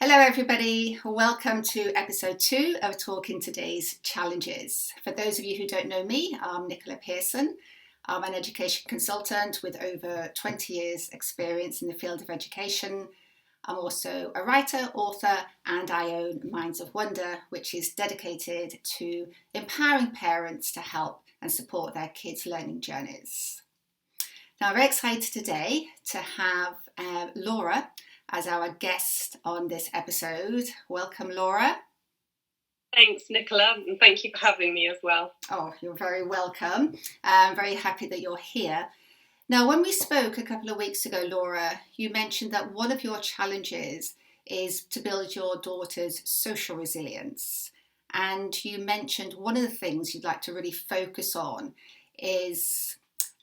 Hello everybody, welcome to episode 2 of Talking Today's Challenges. For those of you who don't know me, I'm Nicola Pearson. I'm an education consultant with over 20 years experience in the field of education. I'm also a writer, author, and I own Minds of Wonder, which is dedicated to empowering parents to help and support their kids' learning journeys. Now, I'm very excited today to have Laura as our guest on this episode. Welcome, Laura. Thanks, Nicola, and thank you for having me as well. Oh, you're very welcome. I'm very happy that you're here. Now, when we spoke a couple of weeks ago, Laura, you mentioned that one of your challenges is to build your daughter's social resilience. And you mentioned one of the things you'd like to really focus on is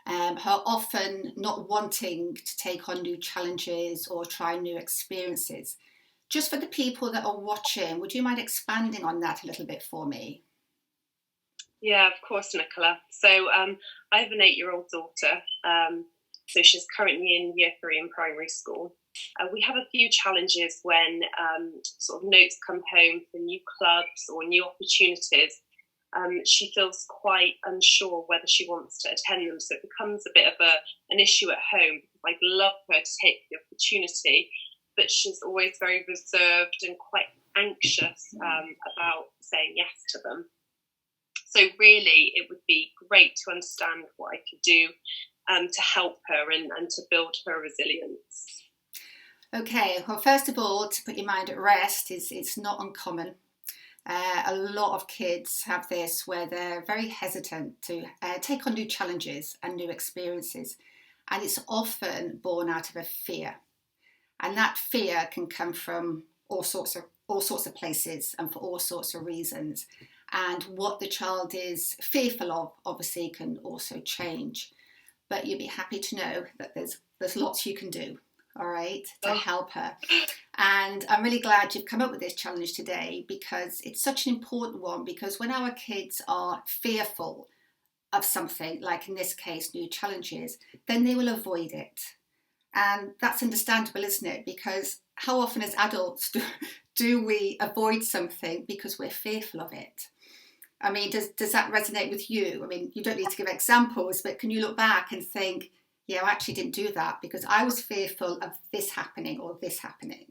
her often not wanting to take on new challenges or try new experiences. Just for the people that are watching, would you mind expanding on that a little bit for me? Yeah, of course, Nicola. So I have an 8-year-old daughter. So she's currently in year 3 in primary school. We have a few challenges when sort of notes come home for new clubs or new opportunities. She feels quite unsure whether she wants to attend them. So it becomes a bit of an issue at home. I'd love her to take the opportunity, but she's always very reserved and quite anxious about saying yes to them. So really, it would be great to understand what I could do to help her and to build her resilience. Okay, well, first of all, to put your mind at rest, it's not uncommon. A lot of kids have this where they're very hesitant to take on new challenges and new experiences. And it's often born out of a fear. And that fear can come from all sorts of places and for all sorts of reasons. And what the child is fearful of, obviously, can also change. But you'll be happy to know that there's lots you can do, all right, to help her. And I'm really glad you've come up with this challenge today because it's such an important one, because when our kids are fearful of something, like in this case, new challenges, then they will avoid it. And that's understandable, isn't it? Because how often as adults do we avoid something because we're fearful of it? I mean, does that resonate with you? I mean, you don't need to give examples, but can you look back and think, yeah, I actually didn't do that because I was fearful of this happening or this happening?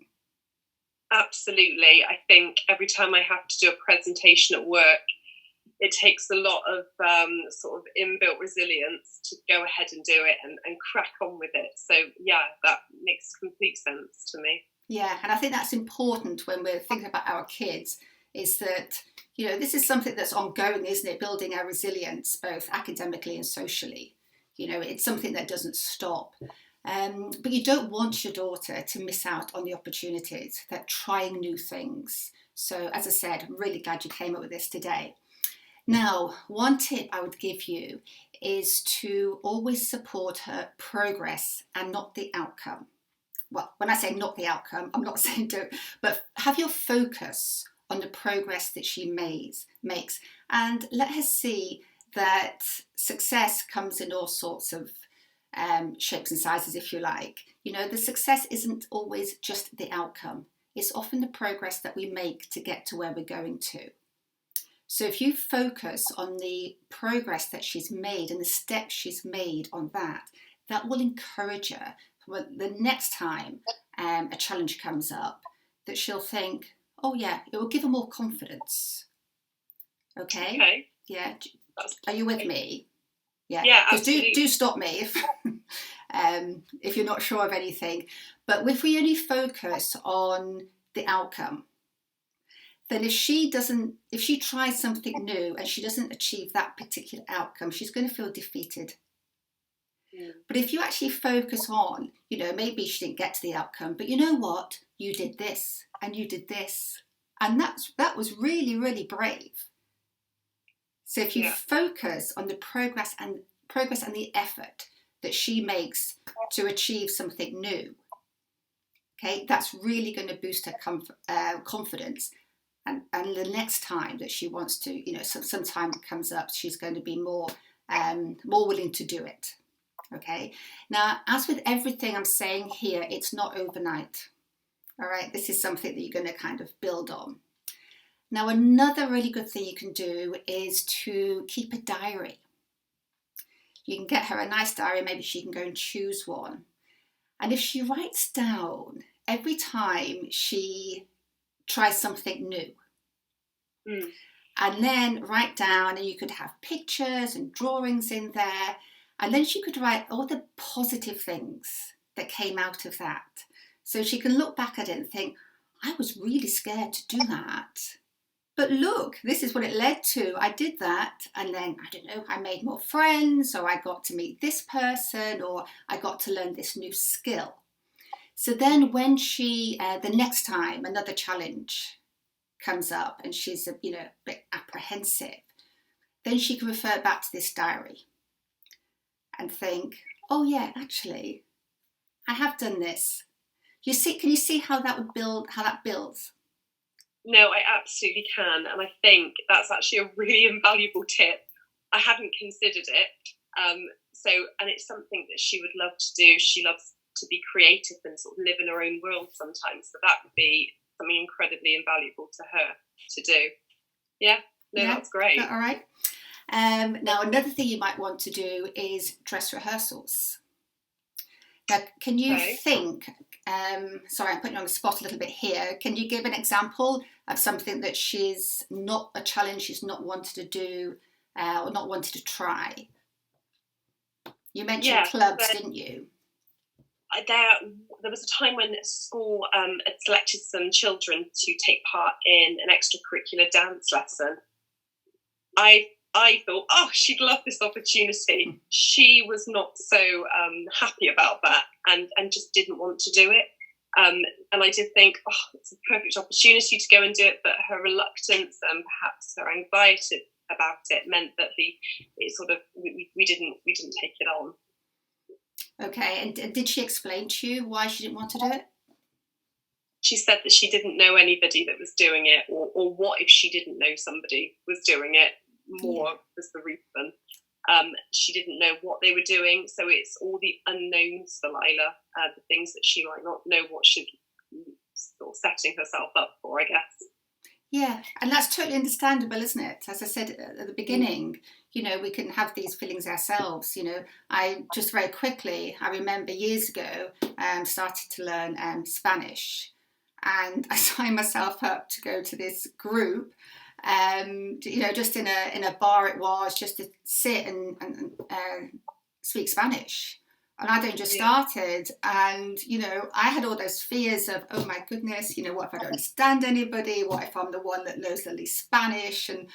Absolutely. I think every time I have to do a presentation at work, it takes a lot of sort of inbuilt resilience to go ahead and do it and crack on with it. So yeah, that makes complete sense to me. Yeah, and I think that's important when we're thinking about our kids, is that, you know, this is something that's ongoing, isn't it? Building our resilience, both academically and socially. You know, it's something that doesn't stop. But you don't want your daughter to miss out on the opportunities, that trying new things. So as I said, I'm really glad you came up with this today. Now, one tip I would give you is to always support her progress and not the outcome. Well, when I say not the outcome, I'm not saying don't, but have your focus on the progress that she makes and let her see that success comes in all sorts of shapes and sizes, if you like. You know, the success isn't always just the outcome. It's often the progress that we make to get to where we're going to. So if you focus on the progress that she's made and the steps she's made on that, that will encourage her for the next time a challenge comes up, that she'll think, oh yeah, it will give her more confidence. Okay? Yeah. Are you with me? Yeah, absolutely. Do stop me if you're not sure of anything. But if we only focus on the outcome, then if she tries something new and she doesn't achieve that particular outcome, she's going to feel defeated. Yeah. But if you actually focus on, you know, maybe she didn't get to the outcome, but you know what? You did this and you did this. And that was really, really brave. So if you focus on the progress and the effort that she makes to achieve something new, okay, that's really going to boost her confidence. And the next time that she wants to, you know, some time comes up, she's going to be more willing to do it. Okay. Now, as with everything I'm saying here, it's not overnight. All right, this is something that you're going to kind of build on. Now, another really good thing you can do is to keep a diary. You can get her a nice diary, maybe she can go and choose one. And if she writes down every time she tries something new, and then write down, and you could have pictures and drawings in there, and then she could write all the positive things that came out of that. So she can look back at it and think, I was really scared to do that. But look, this is what it led to. I did that, and then, I don't know, I made more friends, or I got to meet this person, or I got to learn this new skill. So then when she, the next time another challenge comes up and she's a bit apprehensive, then she can refer back to this diary and think, oh yeah, actually, I have done this. Can you see how that builds? No, I absolutely can. And I think that's actually a really invaluable tip. I hadn't considered it. And it's something that she would love to do. She loves to be creative and sort of live in her own world sometimes. So that would be something incredibly invaluable to her to do. Yeah, that's great. All right. Now, another thing you might want to do is dress rehearsals. Now, can you think, sorry, I'm putting you on the spot a little bit here. Can you give an example of something that she's not a challenge she's not wanted to do or not wanted to try? You mentioned clubs, didn't you? There was a time when school had selected some children to take part in an extracurricular dance lesson. I thought, oh, she'd love this opportunity. She was not so happy about that and just didn't want to do it. And I did think, oh, it's a perfect opportunity to go and do it, but her reluctance and perhaps her anxiety about it meant that we didn't take it on. Okay, and did she explain to you why she didn't want to do it? She said that she didn't know anybody that was doing it, or what if she didn't know somebody was doing it, was the reason. She didn't know what they were doing, so it's all the unknowns for Lila, the things that she might not know what she's sort of setting herself up for, I guess. Yeah, and that's totally understandable, isn't it? As I said at the beginning, we can have these feelings ourselves. I just very quickly, I remember years ago, started to learn Spanish, and I signed myself up to go to this group. Just in a bar it was, just to sit and speak Spanish. And I'd only just started, and I had all those fears of, oh my goodness, what if I don't understand anybody? What if I'm the one that knows the least Spanish? And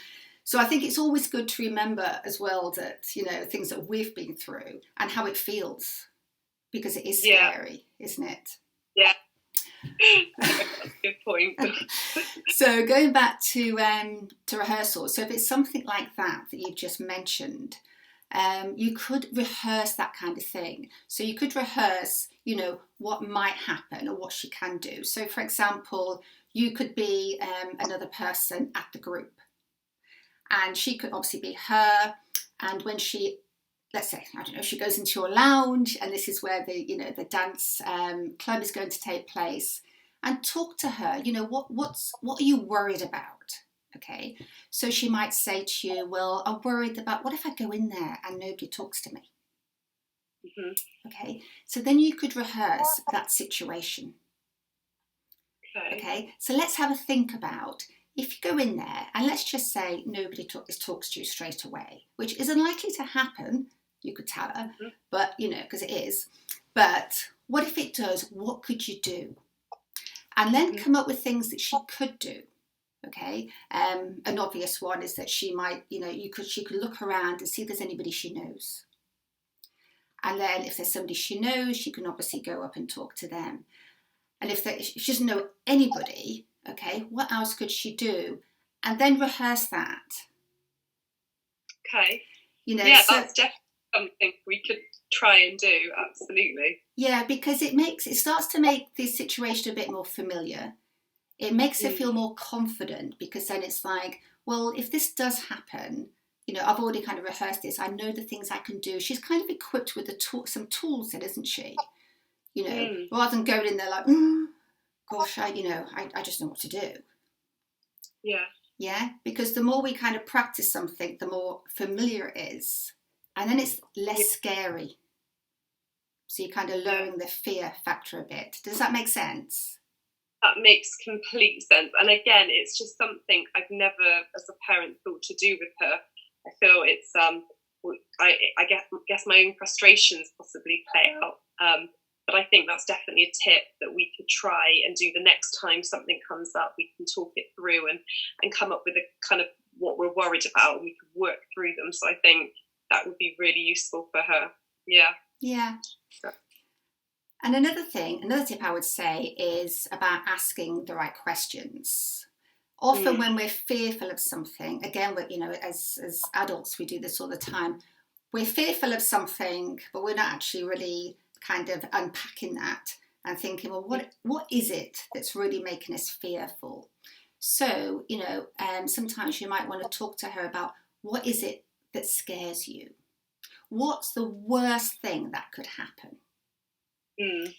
so I think it's always good to remember as well that things that we've been through and how it feels, because it is scary, isn't it? Yeah. That's a good point. So going back to rehearsal, so if it's something like that you've just mentioned, you could rehearse that kind of thing. So you could rehearse, what might happen or what she can do. So for example, you could be another person at the group, and she could obviously be her. And when she, let's say, I don't know, she goes into a lounge, and this is where the dance club is going to take place, and talk to her. What are you worried about? Okay, so she might say to you, well, I'm worried about, what if I go in there and nobody talks to me? Mm-hmm. Okay, so then you could rehearse that situation. Okay, so let's have a think about, if you go in there and let's just say nobody talks to you straight away, which is unlikely to happen, you could tell her, but because it is. But what if it does? What could you do? And then come up with things that she could do. Okay, an obvious one is that she might, she could look around and see if there's anybody she knows. And then if there's somebody she knows, she can obviously go up and talk to them. And if she doesn't know anybody, okay, what else could she do? And then rehearse that. Okay. That's definitely something we could try and do, absolutely. Yeah, because it starts to make the situation a bit more familiar. It makes her feel more confident, because then it's like, well, if this does happen, I've already kind of rehearsed this. I know the things I can do. She's kind of equipped with some tools then, isn't she? Rather than going in there like, gosh, I just know what to do. Yeah. Yeah, because the more we kind of practice something, the more familiar it is. And then it's less scary. So you're kind of lowering the fear factor a bit. Does that make sense? That makes complete sense. And again, it's just something I've never, as a parent, thought to do with her. I feel it's, I guess my own frustrations possibly play out. But I think that's definitely a tip that we could try and do the next time something comes up. We can talk it through and come up with a kind of what we're worried about, and we could work through them. So I think that would be really useful for her. Yeah. Yeah. And another tip I would say is about asking the right questions. Often when we're fearful of something, again, as adults, we do this all the time. We're fearful of something, but we're not actually really kind of unpacking that and thinking, well, what is it that's really making us fearful? So, sometimes you might want to talk to her about what is it that scares you? What's the worst thing that could happen?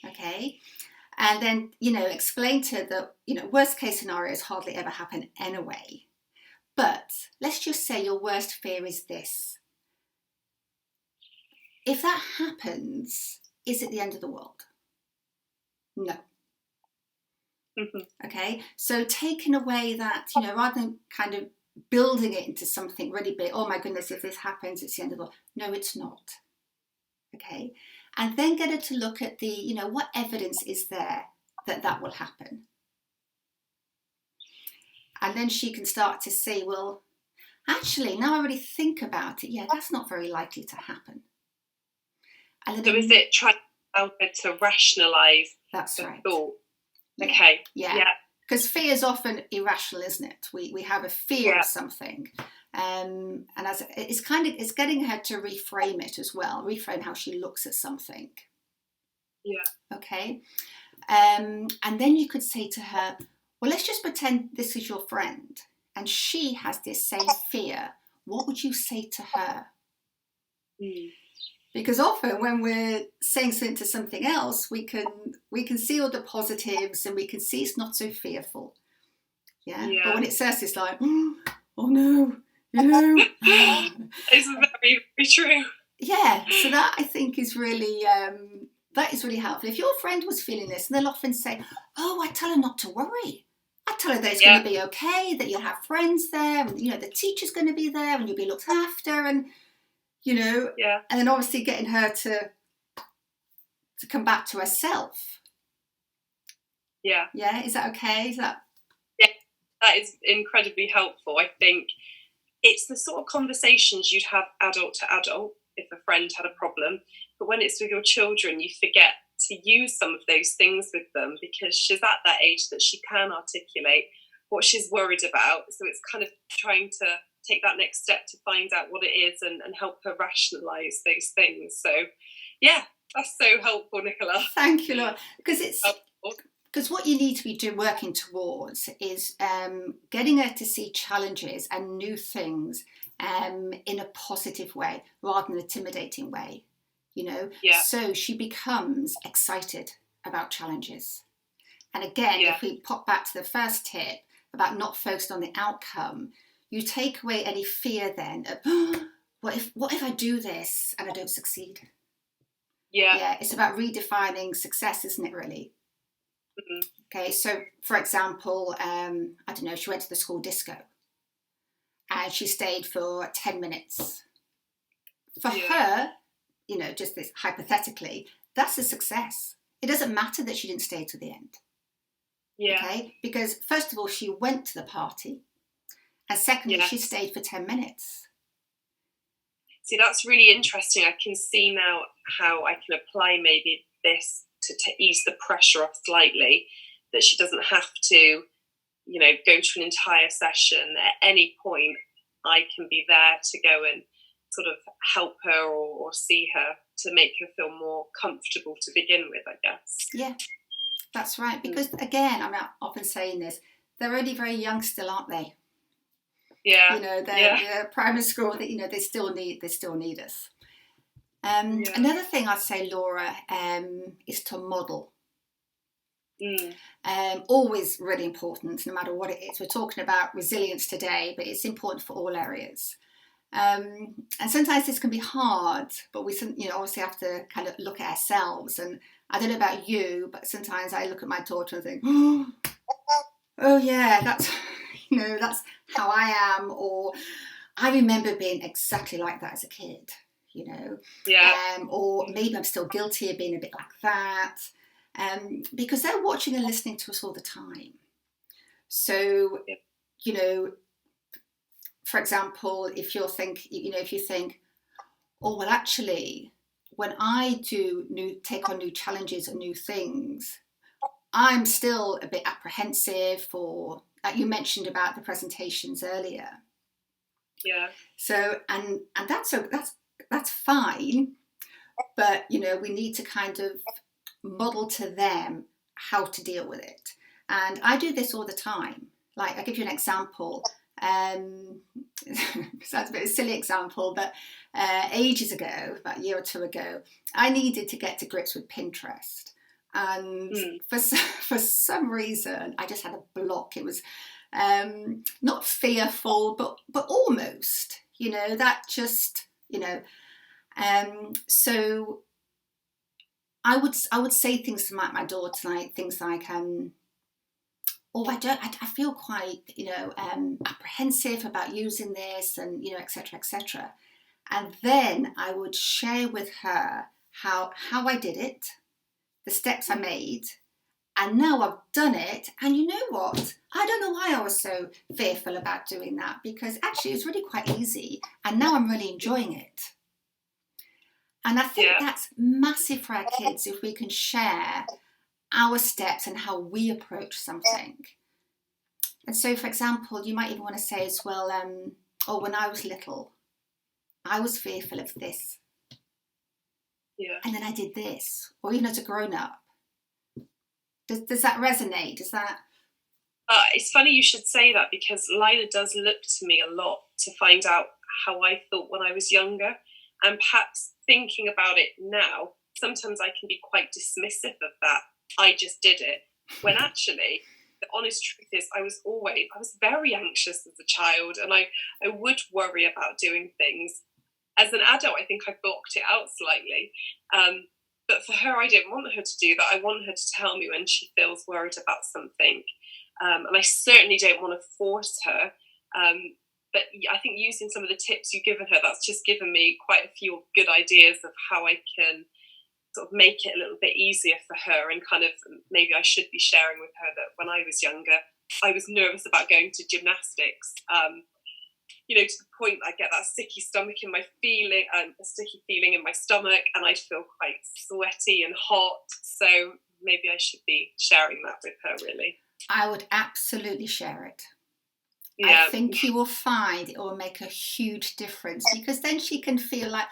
Okay. And then, explain to her that, worst case scenarios hardly ever happen anyway. But let's just say your worst fear is this. If that happens, is it the end of the world? No. Okay. So taking away that, rather than kind of building it into something really big, oh my goodness, if this happens, it's the end of the world. No, it's not. Okay. And then get her to look at the, what evidence is there that will happen. And then she can start to see, well, actually, now I really think about it, that's not very likely to happen. And then so is it trying to rationalise the thought? Yeah. Okay. Yeah. Because fear is often irrational, isn't it? We have a fear of something. And as it's getting her to reframe it as well, reframe how she looks at something. Yeah. Okay. And then you could say to her, well, let's just pretend this is your friend and she has this same fear. What would you say to her? Because often when we're saying something to something else, we can see all the positives and we can see it's not so fearful. Yeah. But when it's us, it's like, oh no, It's very, very true. Yeah. So that I think is really helpful. If your friend was feeling this, and they'll often say, oh, I tell her not to worry. I tell her that it's going to be okay, that you'll have friends there, and the teacher's going to be there, and you'll be looked after, and and then obviously getting her to come back to herself. Yeah. Yeah. Is that okay? Yeah, that is incredibly helpful. I think it's the sort of conversations you'd have adult to adult if a friend had a problem, but when it's with your children, you forget to use some of those things with them because she's at that age that she can articulate what she's worried about. So it's kind of trying to take that next step to find out what it is and help her rationalise those things. So yeah, that's so helpful, Nicola. Thank you, Laura. Because what you need to be working towards is getting her to see challenges and new things in a positive way rather than an intimidating way, So she becomes excited about challenges. And again, if we pop back to the first tip about not focused on the outcome, you take away any fear then of, what if I do this and I don't succeed? Yeah, it's about redefining success, isn't it, really? Mm-hmm. Okay, so for example, I don't know, she went to the school disco and she stayed for 10 minutes. For her, just this hypothetically, that's a success. It doesn't matter that she didn't stay to the end. Yeah. Okay, because first of all, she went to the party, and secondly, she stayed for 10 minutes. See, that's really interesting. I can see now how I can apply maybe this to ease the pressure off slightly, that she doesn't have to, go to an entire session. At any point, I can be there to go and sort of help her or see her to make her feel more comfortable to begin with, I guess. Yeah, that's right. Because again, I'm often saying this, they're only very young still, aren't they? Yeah. They're primary school, they still need us. Another thing I'd say, Laura, is to model. Mm. Always really important, no matter what it is. We're talking about resilience today, but it's important for all areas. And sometimes this can be hard, but we, obviously have to kind of look at ourselves. And I don't know about you, but sometimes I look at my daughter and think, oh yeah, that's, that's how I am. Or I remember being exactly like that as a kid, Yeah. Or maybe I'm still guilty of being a bit like that, because they're watching and listening to us all the time. So, for example, if you think, oh, well, actually, when I take on new challenges and new things, I'm still a bit apprehensive, or like you mentioned about the presentations earlier. Yeah. So, and that's fine, but we need to kind of model to them how to deal with it. And I do this all the time. Like, I'll give you an example. Sounds a bit of a silly example, but ages ago, about a year or two ago, I needed to get to grips with Pinterest. And for some reason, I just had a block. It was not fearful, but almost, that just, so I would say things to my daughter, like things like, I feel quite, apprehensive about using this, and, et cetera, et cetera. And then I would share with her how I did it, the steps I made, and now I've done it. And you know what? I don't know why I was so fearful about doing that, because actually it's really quite easy, and now I'm really enjoying it. And I think that's massive for our kids, if we can share our steps and how we approach something. And so, for example, you might even want to say as well, when I was little, I was fearful of this. Yeah. And then I did this. Or even as a grown-up. Does that resonate? Does that... It's funny you should say that, because Lila does look to me a lot to find out how I thought when I was younger. And perhaps thinking about it now, sometimes I can be quite dismissive of that. I just did it. When actually, the honest truth is, I was very anxious as a child, and I would worry about doing things. As an adult, I think I blocked it out slightly. But for her, I didn't want her to do that. I want her to tell me when she feels worried about something. And I certainly don't want to force her. But I think using some of the tips you've given her, that's just given me quite a few good ideas of how I can sort of make it a little bit easier for her. And kind of, maybe I should be sharing with her that when I was younger, I was nervous about going to gymnastics. To the point I get that sticky feeling in my stomach, and I feel quite sweaty and hot. So maybe I should be sharing that with her, really. I would absolutely share it. Yeah. I think you will find it will make a huge difference, because then she can feel like,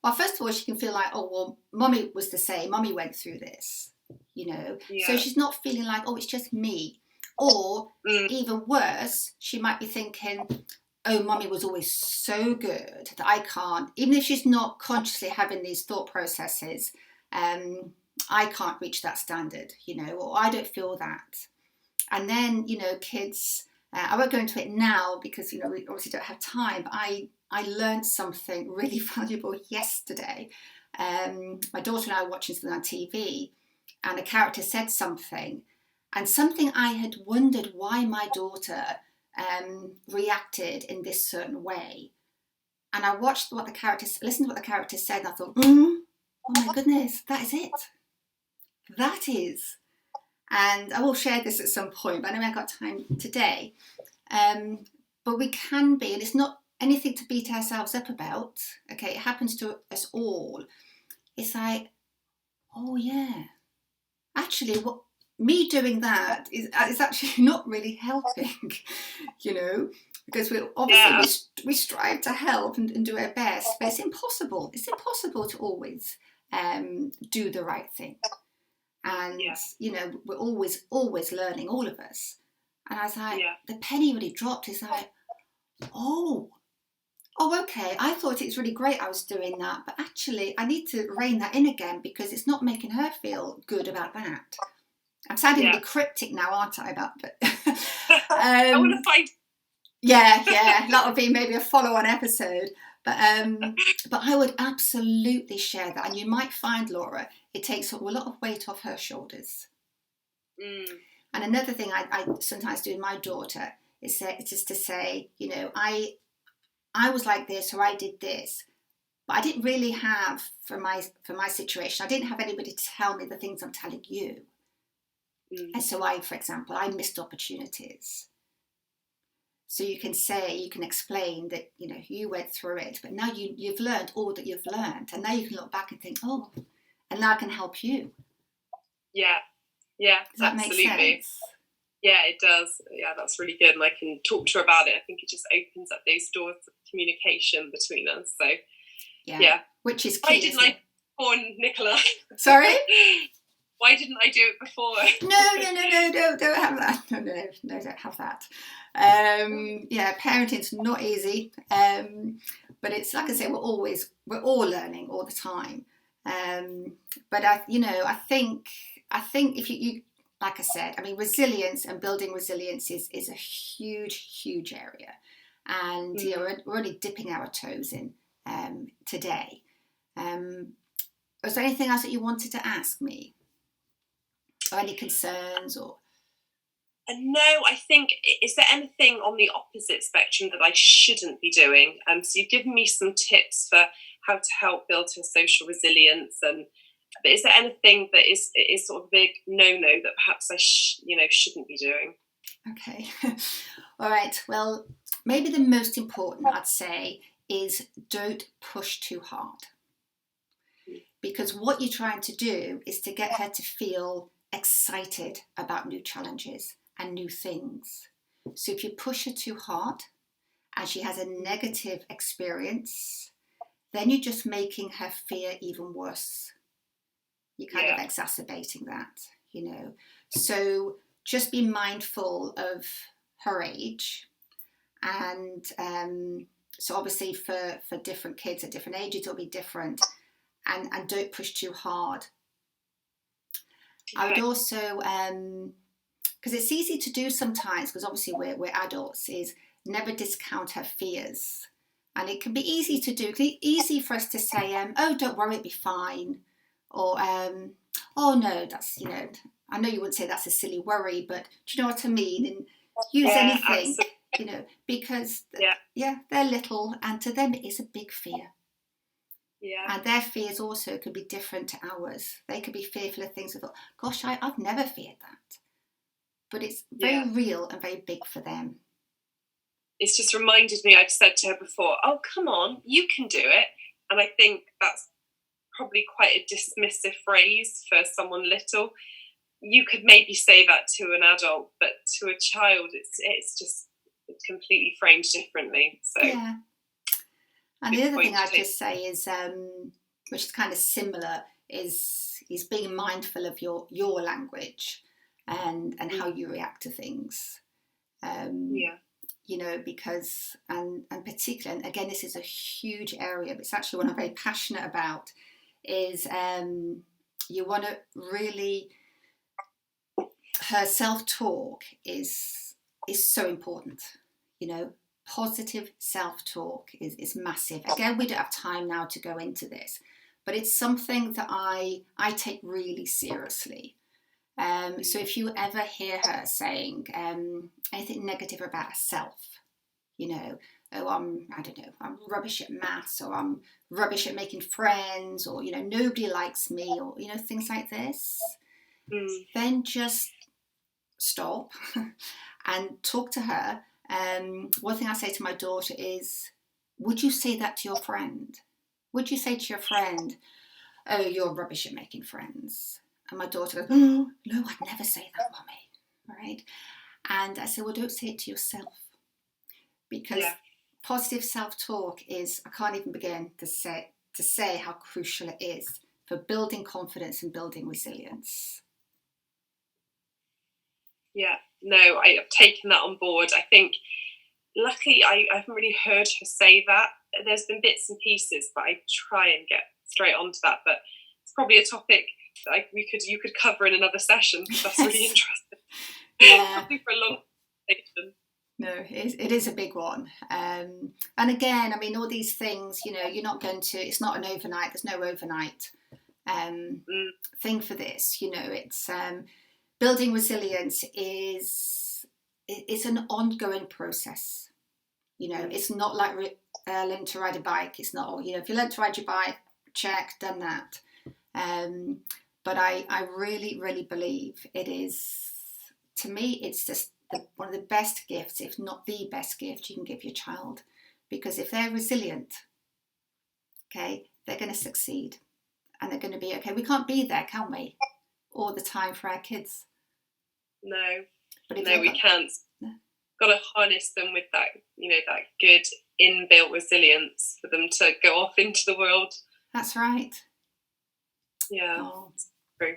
well, first of all, she can feel like, oh, well, Mummy was the same. Mummy went through this, Yeah. So she's not feeling like, oh, it's just me. Or even worse, she might be thinking, oh, Mummy was always so good that I can't, even if she's not consciously having these thought processes, I can't reach that standard, or I don't feel that. And then, kids... I won't go into it now, because, we obviously don't have time, but I learned something really valuable yesterday. My daughter and I were watching something on TV, and a character said something, and something I had wondered why my daughter reacted in this certain way. And I listened to what the character said, and I thought, oh my goodness, that is it. That is... And I will share this at some point, but I know I haven't got time today. But we can be, and it's not anything to beat ourselves up about. Okay, it happens to us all. It's like, oh yeah, actually, me doing that is actually not really helping, because we obviously we strive to help and do our best, but it's impossible. It's impossible to always do the right thing. And, we're always learning, all of us. And I was like, the penny really dropped. It's like, oh, okay. I thought it was really great I was doing that. But actually, I need to rein that in again, because it's not making her feel good about that. I'm sounding really cryptic now, aren't I? But I want to find. Yeah, that would be maybe a follow-on episode. But I would absolutely share that, and you might find, Laura, it takes a lot of weight off her shoulders. And another thing I sometimes do with my daughter is just to say, you know, I was like this, or I did this, but I didn't really have for my situation. I didn't have anybody to tell me the things I'm telling you. And so for example, I missed opportunities. So you can explain that, you know, you went through it, but now you've learned all that you've learned, and now you can look back and think, oh, and now I can help you. Yeah, does that absolutely make sense? Yeah, it does. Yeah, that's really good, and I can talk to her about it. I think it just opens up those doors of communication between us. So yeah. Which is key. Why didn't I warn Nicola? Sorry? Why didn't I do it before? No, don't have that. No, don't have that. Parenting's not easy, but it's like I say, we're all learning all the time. But I think if you like I said, I mean, resilience and building resilience is a huge area, and we're already dipping our toes in today. Was there anything else that you wanted to ask me? Or any concerns or? No, I think, is there anything on the opposite spectrum that I shouldn't be doing? So you've given me some tips for how to help build her social resilience, but is there anything that is sort of a big no-no that perhaps I shouldn't be doing? Okay, all right. Well, maybe the most important, I'd say, is don't push too hard, because what you're trying to do is to get her to feel excited about new challenges and new things. So if you push her too hard and she has a negative experience, then you're just making her fear even worse. You're kind of exacerbating that, you know. So just be mindful of her age. And so obviously for different kids at different ages, it'll be different. And don't push too hard. I would also, because it's easy to do sometimes, because obviously we're adults, is never discount her fears. And it can be easy to do, easy for us to say, oh, don't worry, it'll be fine. Or, oh no, that's, you know, I know you wouldn't say that's a silly worry, but do you know what I mean? And use anything, absolutely. You know, because, they're little, and to them it is a big fear. Yeah. And their fears also could be different to ours. They could be fearful of things. I thought, gosh, I've never feared that. But it's very real and very big for them. It's just reminded me, I've said to her before, oh, come on, you can do it. And I think that's probably quite a dismissive phrase for someone little. You could maybe say that to an adult, but to a child, it's just completely framed differently. So yeah. And the other thing I'd just say is, which is kind of similar, is being mindful of your language and how you react to things. You know, because, and particularly, and again, this is a huge area, but it's actually one I'm very passionate about, is you want to really, her self-talk is so important, you know. Positive self-talk is massive. Again, we don't have time now to go into this, but it's something that I take really seriously. So if you ever hear her saying anything negative about herself, you know, oh, I'm rubbish at maths, or I'm rubbish at making friends, or, you know, nobody likes me, or, you know, things like this, then just stop and talk to her. One thing I say to my daughter is, would you say that to your friend? Would you say to your friend, oh, you're rubbish at making friends? And my daughter goes, oh, no, I'd never say that, Mummy. Right? And I said, well, don't say it to yourself. Because positive self-talk is, I can't even begin to say how crucial it is for building confidence and building resilience. Yeah, no, I've taken that on board. I think, luckily, I haven't really heard her say that. There's been bits and pieces, but I try and get straight onto that. But it's probably a topic you could cover in another session. That's really interesting. Yeah. For a long conversation. No, it is a big one. And again, I mean, all these things, you're not going to, it's not an overnight, there's no overnight thing for this. It's building resilience it's an ongoing process. It's not like learning to ride a bike. It's not, if you learn to ride your bike, check, done that. But I really, really believe it is, to me, it's just one of the best gifts, if not the best gift you can give your child. Because if they're resilient, okay, they're going to succeed and they're going to be okay. We can't be there, can we, all the time for our kids? No, we can't. No. Got to harness them with that, that good inbuilt resilience for them to go off into the world. That's right. Yeah, true.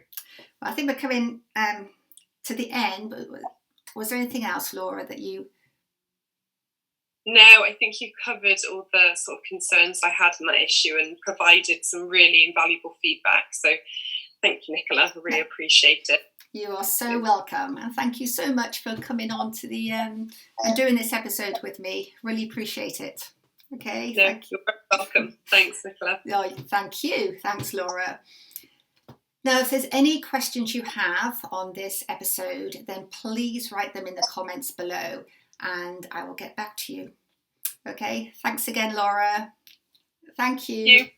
Well, I think we're coming to the end, but was there anything else, Laura, that you... No, I think you covered all the sort of concerns I had on that issue and provided some really invaluable feedback. So thank you, Nicola. I really appreciate it. You are so welcome. And thank you so much for coming on to the and doing this episode with me. Really appreciate it. Okay. No, thank you. You're welcome. Thanks, Nicola. Oh, thank you. Thanks, Laura. Now, if there's any questions you have on this episode, then please write them in the comments below and I will get back to you. Okay, thanks again, Laura. Thank you. Thank you.